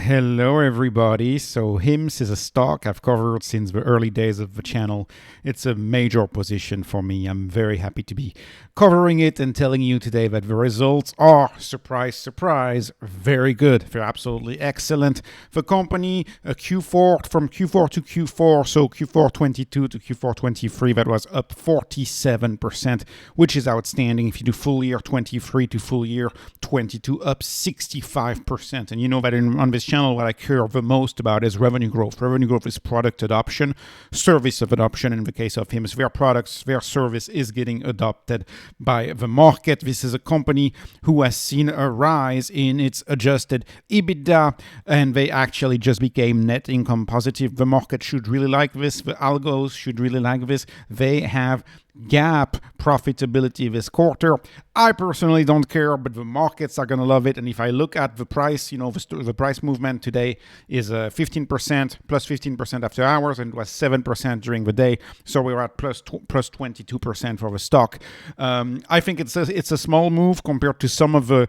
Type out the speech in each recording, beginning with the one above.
Hello, everybody. So HIMS is a stock I've covered since the early days of the channel. It's a major position for me. I'm very happy to be covering it and telling you today that the results are, surprise, surprise, very good. They're absolutely excellent. The company, Q4, from Q4 to Q4, so Q4 22 to Q4 23, that was up 47%, which is outstanding. If you do full year 23 to full year 22, up 65%. And you know that on this channel, what I care the most about is revenue growth. Revenue growth is product adoption, service of adoption. In the case of HIMS, their products, their service is getting adopted by the market. This is a company who has seen a rise in its adjusted EBITDA, and they actually just became net income positive. The market should really like this. The algos should really like this. They have GAAP profitability this quarter. I personally don't care, but the markets are going to love it. And if I look at the price, you know, the price movement today is 15%, plus 15% after hours, and it was 7% during the day. So we're at plus 22% for the stock. I think it's a small move compared to some of the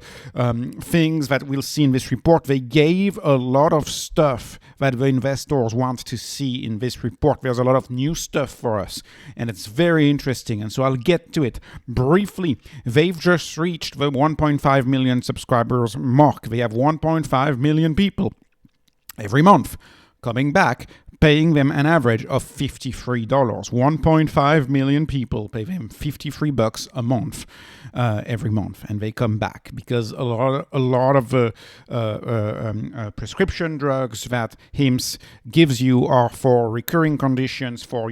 things that we'll see in this report. They gave a lot of stuff that the investors want to see in this report. There's a lot of new stuff for us, and it's very interesting. And so I'll get to it briefly. They've just reached the 1.5 million subscribers mark. They have 1.5 million people every month coming back, paying them an average of $53. 1.5 million people pay them $53 a month every month, and they come back because a lot of the prescription drugs that HIMS gives you are for recurring conditions, for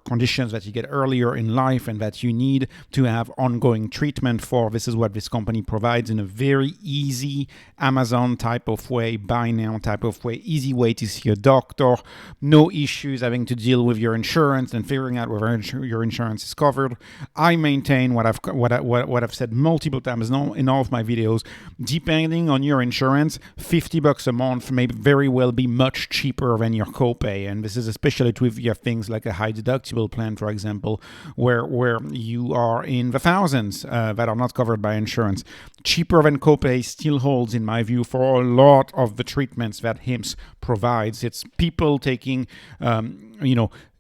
conditions that you get earlier in life and that you need to have ongoing treatment for. This is what this company provides in a very easy Amazon type of way, buy now type of way, easy way to see a doctor. No issues having to deal with your insurance and figuring out whether your insurance is covered. I maintain what I've said multiple times in all of my videos. Depending on your insurance, $50 a month may very well be much cheaper than your copay. And this is especially true if you have things like a high deductible plan, for example, where you are in the thousands that are not covered by insurance. Cheaper than copay still holds, in my view, for a lot of the treatments that HIMS provides. It's people taking,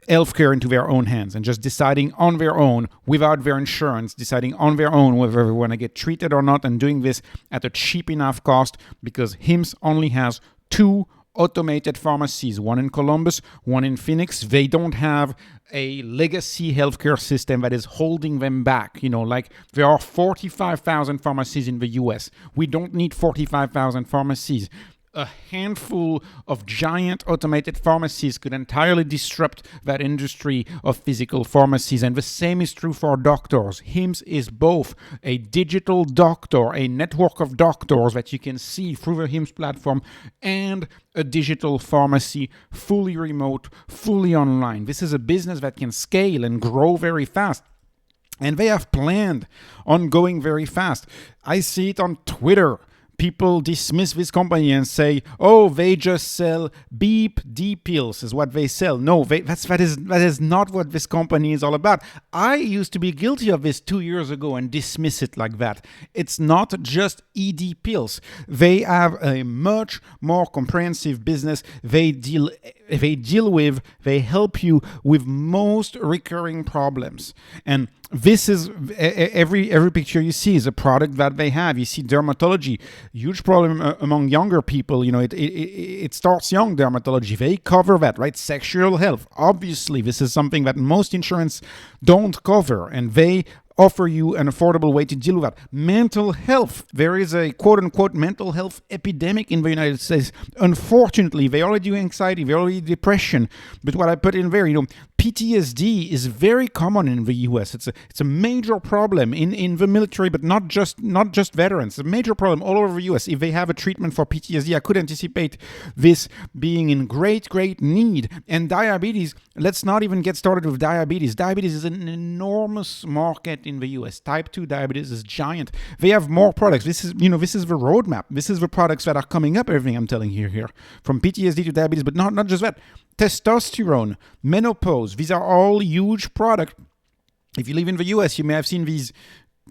healthcare into their own hands and just deciding on their own, without their insurance, deciding on their own whether they want to get treated or not, and doing this at a cheap enough cost, because HIMS only has 2 automated pharmacies, one in Columbus, one in Phoenix. They don't have a legacy healthcare system that is holding them back. Like there are 45,000 pharmacies in the US. We don't need 45,000 pharmacies. A handful of giant automated pharmacies could entirely disrupt that industry of physical pharmacies. And the same is true for doctors. HIMS is both a digital doctor, a network of doctors that you can see through the HIMS platform, and a digital pharmacy, fully remote, fully online. This is a business that can scale and grow very fast. And they have planned on going very fast. I see it on Twitter. People dismiss this company and say, "Oh, they just sell beep D pills," is what they sell. No, that is not what this company is all about. I used to be guilty of this 2 years ago and dismiss it like that. It's not just ED pills. They have a much more comprehensive business. They help you with most recurring problems. And this is every picture you see is a product that they have. You see dermatology, huge problem among younger people. It starts young, dermatology. They cover that, right? Sexual health. Obviously, this is something that most insurance don't cover, and they offer you an affordable way to deal with that. Mental health. There is a quote-unquote mental health epidemic in the United States. Unfortunately, they already do anxiety, they already do depression. But what I put in there, PTSD is very common in the US. It's a major problem in the military, but not just veterans. It's a major problem all over the US. If they have a treatment for PTSD, I could anticipate this being in great need. And diabetes, let's not even get started with diabetes. Diabetes is an enormous market in the US. Type 2 diabetes is giant. They have more products. This is the roadmap. This is the products that are coming up, everything I'm telling you here. From PTSD to diabetes, but not just that. Testosterone, menopause, these are all huge products. If you live in the US, you may have seen these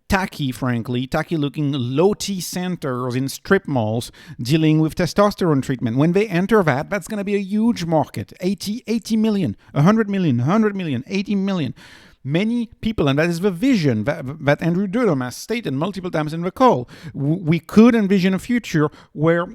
tacky, frankly, tacky-looking low-T centers in strip malls dealing with testosterone treatment. When they enter that, that's going to be a huge market. 80 million, 100 million, 100 million, 80 million. Many people, and that is the vision that Andrew Durham has stated multiple times in the call. We could envision a future where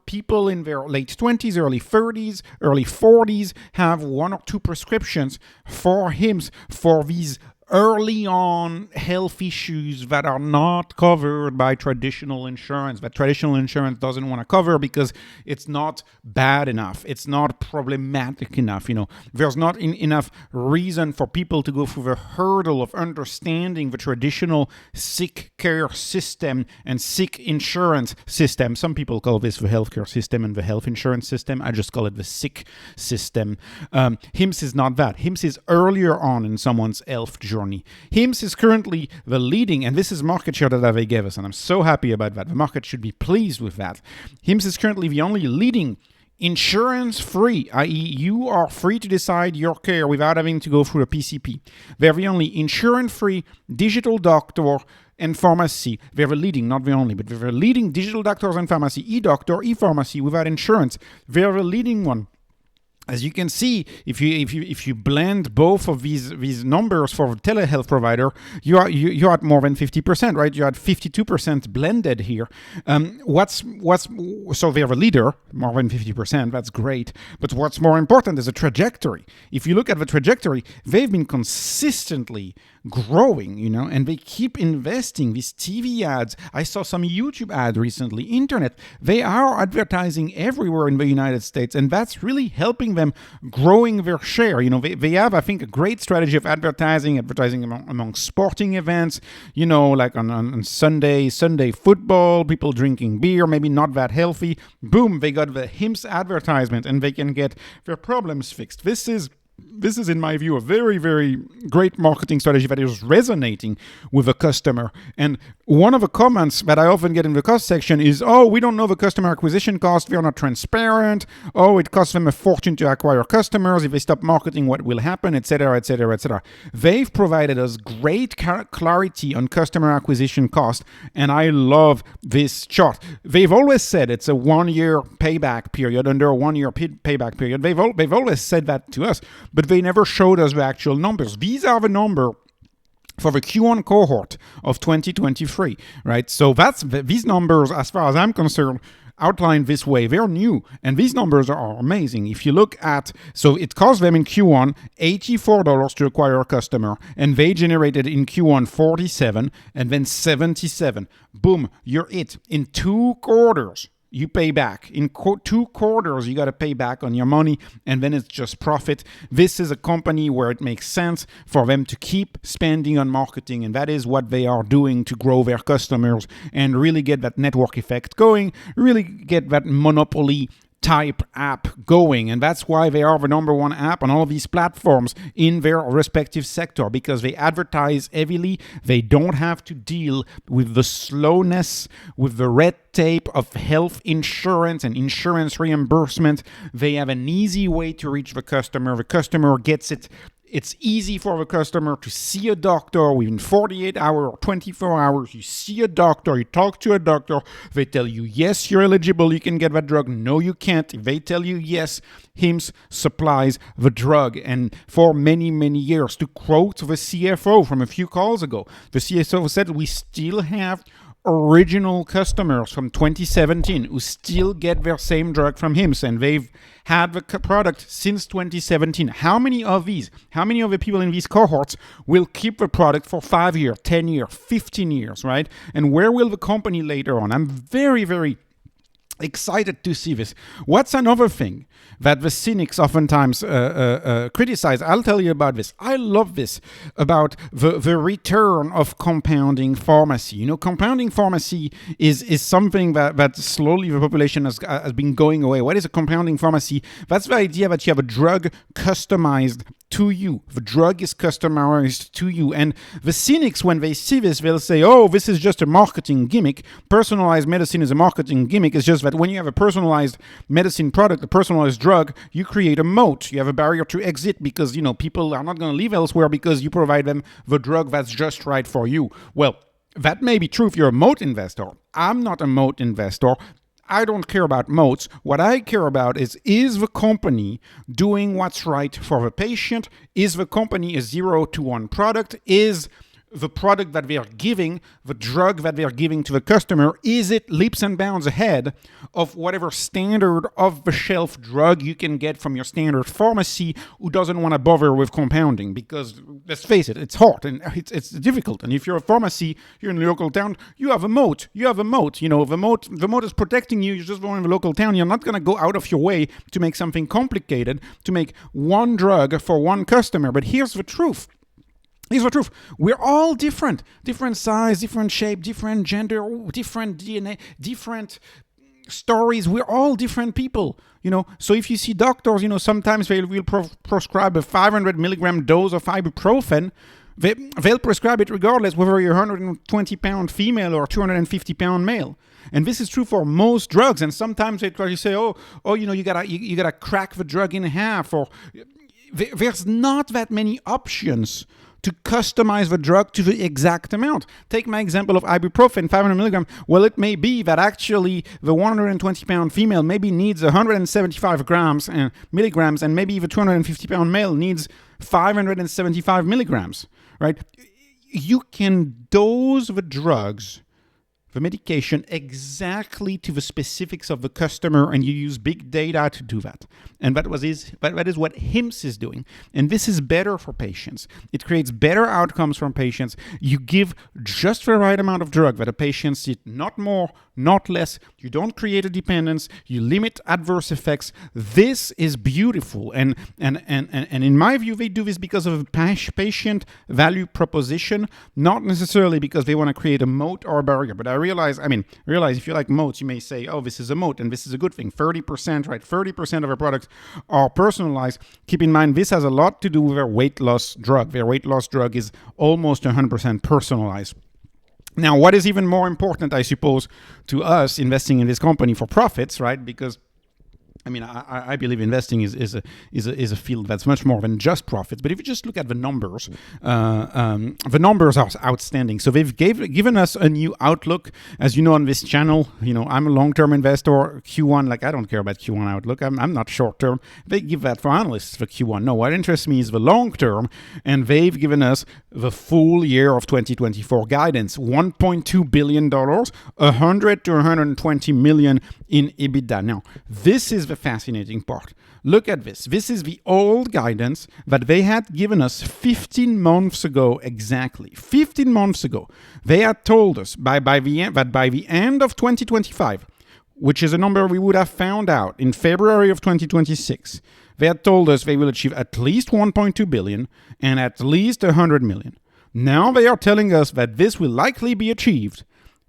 people in their late 20s, early 30s, early 40s have one or two prescriptions for HIMSS for these early on health issues that are not covered by traditional insurance, that traditional insurance doesn't want to cover because it's not bad enough, it's not problematic enough. There's not enough reason for people to go through the hurdle of understanding the traditional sick care system and sick insurance system. Some people call this the healthcare system and the health insurance system. I just call it the sick system. HIMSS is not that. HIMSS is earlier on in someone's health journey. HIMSS is currently the leading, and this is market share that they gave us, and I'm so happy about that. The market should be pleased with that. HIMSS is currently the only leading insurance-free, i.e. you are free to decide your care without having to go through a PCP. They're the only insurance-free digital doctor and pharmacy. They're the leading, not the only, but they're the leading digital doctors and pharmacy, eDoctor, e-pharmacy without insurance. They're the leading one. As you can see, if you blend both of these numbers for a telehealth provider, you're at more than 50%, right? You're at 52% blended here. So they're a leader, more than 50%. That's great. But what's more important is the trajectory. If you look at the trajectory, they've been consistently growing, and they keep investing. These TV ads, I saw some YouTube ad recently, internet. They are advertising everywhere in the United States, and that's really helping them growing their share. They have, I think, a great strategy of advertising among sporting events, like on Sunday football, people drinking beer, maybe not that healthy. Boom, they got the HIMSS advertisement and they can get their problems fixed. This is, in my view, a very, very great marketing strategy that is resonating with the customer. And one of the comments that I often get in the cost section is, we don't know the customer acquisition cost. They're not transparent. It costs them a fortune to acquire customers. If they stop marketing, what will happen, etc., etc., etc. They've provided us great clarity on customer acquisition cost, and I love this chart. They've always said it's a 1 year payback period, under a 1 year payback period. They've always said that to us, but they never showed us the actual numbers. These are the number for the Q1 cohort of 2023, right? So these numbers, as far as I'm concerned, outlined this way. They're new, and these numbers are amazing. If you look at, so it cost them in Q1 $84 to acquire a customer, and they generated in Q1 $47 and then $77. Boom, you're it. In 2 quarters, you pay back. In 2 quarters, you got to pay back on your money, and then it's just profit. This is a company where it makes sense for them to keep spending on marketing, and that is what they are doing to grow their customers and really get that network effect going, really get that monopoly type app going. And that's why they are the number 1 app on all of these platforms in their respective sector, because they advertise heavily. They don't have to deal with the slowness, with the red tape of health insurance and insurance reimbursement. They have an easy way to reach the customer. The customer gets it. It's easy for the customer to see a doctor within 48 hours or 24 hours. You see a doctor, you talk to a doctor, they tell you, yes, you're eligible, you can get that drug. No, you can't. If they tell you yes, HIMSS supplies the drug. And for many, many years, to quote the CFO from a few calls ago, the CFO said, we still have original customers from 2017 who still get their same drug from HIMSS, and they've had the product since 2017. How many of the people in these cohorts will keep the product for 5 years, 10 years, 15 years, right? And where will the company later on? I'm very, very excited to see this. What's another thing that the cynics oftentimes criticize? I'll tell you about this. I love this about the return of compounding pharmacy. Compounding pharmacy is something that slowly the population has been going away. What is a compounding pharmacy? That's the idea that you have a drug customized to you. The drug is customized to you. And the cynics, when they see this, they'll say, this is just a marketing gimmick. Personalized medicine is a marketing gimmick. It's just that when you have a personalized medicine product, a personalized drug, you create a moat. You have a barrier to exit because, people are not going to leave elsewhere because you provide them the drug that's just right for you. Well, That may be true if you're a moat investor. I'm not a moat investor. I don't care about moats. What I care about is the company doing what's right for the patient? Is the company a 0-to-1 product? Is the product that they are giving, the drug that they are giving to the customer, is it leaps and bounds ahead of whatever standard off-the-shelf drug you can get from your standard pharmacy who doesn't want to bother with compounding? Because let's face it, it's hard and it's difficult. And if you're a pharmacy, you're in a local town, you have a moat. You have a moat. You know, the moat is protecting you. You're just going in the local town. You're not going to go out of your way to make something complicated, to make one drug for one customer. But here's the truth. Here's the truth. We're all different. Different size, different shape, different gender, different DNA, different stories. We're all different people, you know. So if you see doctors, you know, sometimes they will prescribe a 500 milligram dose of ibuprofen. They'll prescribe it regardless whether you're a 120-pound female or a 250-pound male. And this is true for most drugs. And sometimes they try to say, oh, you know, you gotta crack the drug in half. Or there's not that many options to customize the drug to the exact amount. Take my example of ibuprofen, 500 milligram. Well, it may be that actually the 120-pound female maybe needs 175 milligrams, and maybe the 250-pound male needs 575 milligrams, right? You can dose the drugs, the medication, exactly to the specifics of the customer, and you use big data to do that. And that is what HIMSS is doing. And this is better for patients. It creates better outcomes from patients. You give just the right amount of drug that a patient needs, not more, not less. You don't create a dependence. You limit adverse effects. This is beautiful. And in my view, they do this because of a patient value proposition, not necessarily because they want to create a moat or a barrier. But I realize if you like moats, you may say, oh, this is a moat and this is a good thing. 30%, right? 30% of our products are personalized. Keep in mind, this has a lot to do with their weight loss drug. Their weight loss drug is almost 100% personalized. Now, what is even more important, I suppose, to us investing in this company for profits, right? Because I mean, I believe investing is a field that's much more than just profits. But if you just look at the numbers are outstanding. So they've given us a new outlook. As you know, on this channel, you know, I'm a long-term investor. Q1, like I don't care about Q1 outlook. I'm not short-term. They give that for analysts for Q1. No, what interests me is the long-term, and they've given us the full year of 2024 guidance: $1.2 billion, 100 to 120 million in EBITDA. Now, this is the fascinating part. Look at this. This is the old guidance that they had given us 15 months ago exactly. 15 months ago, they had told us that by the end of 2025, which is a number we would have found out in February of 2026, they had told us they will achieve at least 1.2 billion and at least 100 million. Now they are telling us that this will likely be achieved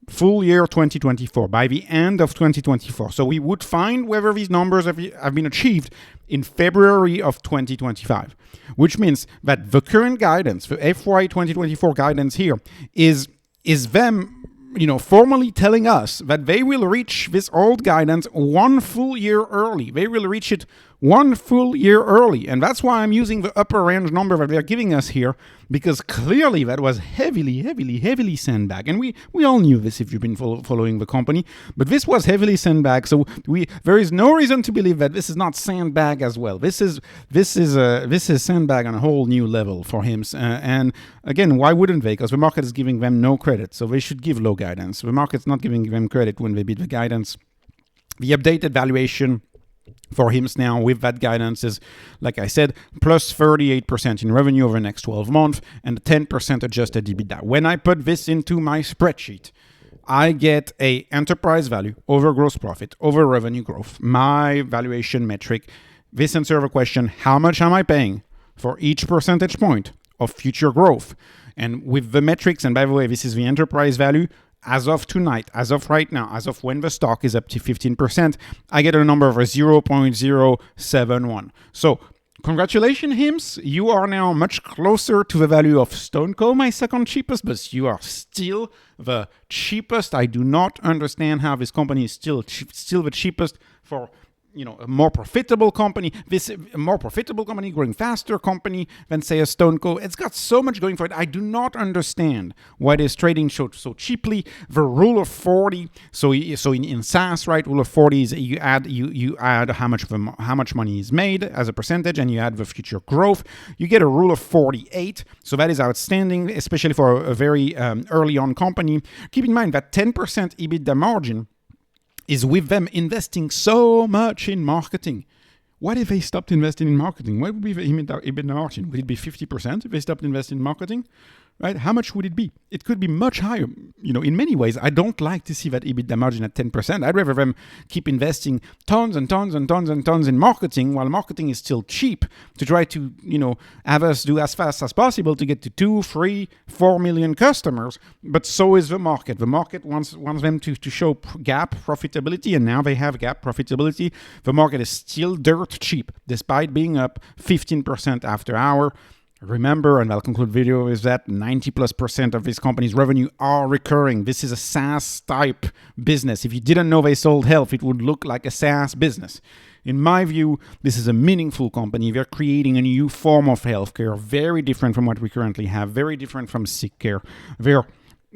full year 2024, by the end of 2024. So we would find whether these numbers have been achieved in February of 2025, which means that the current guidance, the FY 2024 guidance here, is them, you know, formally telling us that they will reach this old guidance 1 full year early. They will reach it 1 full year early. And that's why I'm using the upper range number that they're giving us here, because clearly that was heavily sandbag. And we all knew this if you've been following the company, but this was heavily sandbag. So there is no reason to believe that this is not sandbag as well. This is sandbag on a whole new level for him. And again, why wouldn't they? Because the market is giving them no credit. So they should give low guidance. The market's not giving them credit when they beat the guidance. The updated valuation for HIMSS now with that guidance is, like I said, plus 38% in revenue over the next 12 months and 10% adjusted EBITDA. When I put this into my spreadsheet, I get a enterprise value over gross profit over revenue growth, my valuation metric. This answers the question, how much am I paying for each percentage point of future growth? And with the metrics, and by the way, this is the enterprise value, as of tonight, as of right now, as of when the stock is up to 15%, I get a number of 0.071. So congratulations, HIMSS. You are now much closer to the value of StoneCo, my second cheapest, but you are still the cheapest. I do not understand how this company is still the cheapest for a more profitable company. This a more profitable company, growing faster company than say a StoneCo. It's got so much going for it. I do not understand why it is trading so cheaply. The rule of 40. So in SaaS, right? Rule of 40 is you add how much money is made as a percentage, and you add the future growth. You get a rule of 48. So that is outstanding, especially for a very early on company. Keep in mind that 10% EBITDA margin is with them investing so much in marketing. What if they stopped investing in marketing? What would be the EBITDA margin? Would it be 50% if they stopped investing in marketing? Right? How much would it be? It could be much higher. In many ways, I don't like to see that EBITDA margin at 10%. I'd rather them keep investing tons and tons and tons and tons in marketing while marketing is still cheap to try to, have us do as fast as possible to get to 2, 3, 4 million customers. But so is the market. The market wants them to show GAAP profitability, and now they have GAAP profitability. The market is still dirt cheap, despite being up 15% after hour. Remember, and I'll conclude the video, is that 90+% of this company's revenue are recurring. This is a SaaS type business. If you didn't know they sold health, it would look like a SaaS business. In my view, this is a meaningful company. They're creating a new form of healthcare, very different from what we currently have, very different from sick care. They're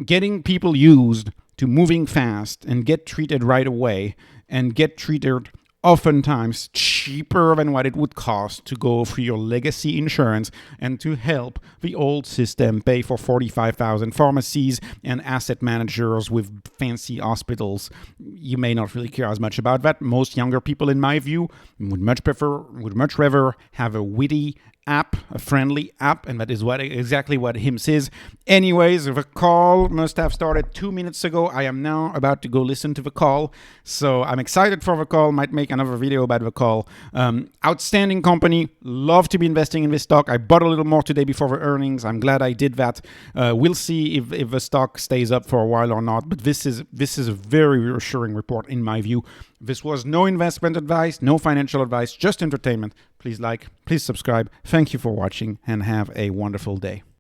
getting people used to moving fast and get treated right away and get treated oftentimes cheaper than what it would cost to go for your legacy insurance and to help the old system pay for 45,000 pharmacies and asset managers with fancy hospitals. You may not really care as much about that. Most younger people, in my view, would much rather have a witty app, a friendly app, and that is exactly what HIMSS is. Anyways, the call must have started 2 minutes ago. I am now about to go listen to the call, so I'm excited for the call. Might make another video about the call. Outstanding company. Love to be investing in this stock. I bought a little more today before the earnings. I'm glad I did that. We'll see if the stock stays up for a while or not, but this is a very reassuring report in my view. This was no investment advice, no financial advice, just entertainment. Please like, please subscribe. Thank you for watching and have a wonderful day.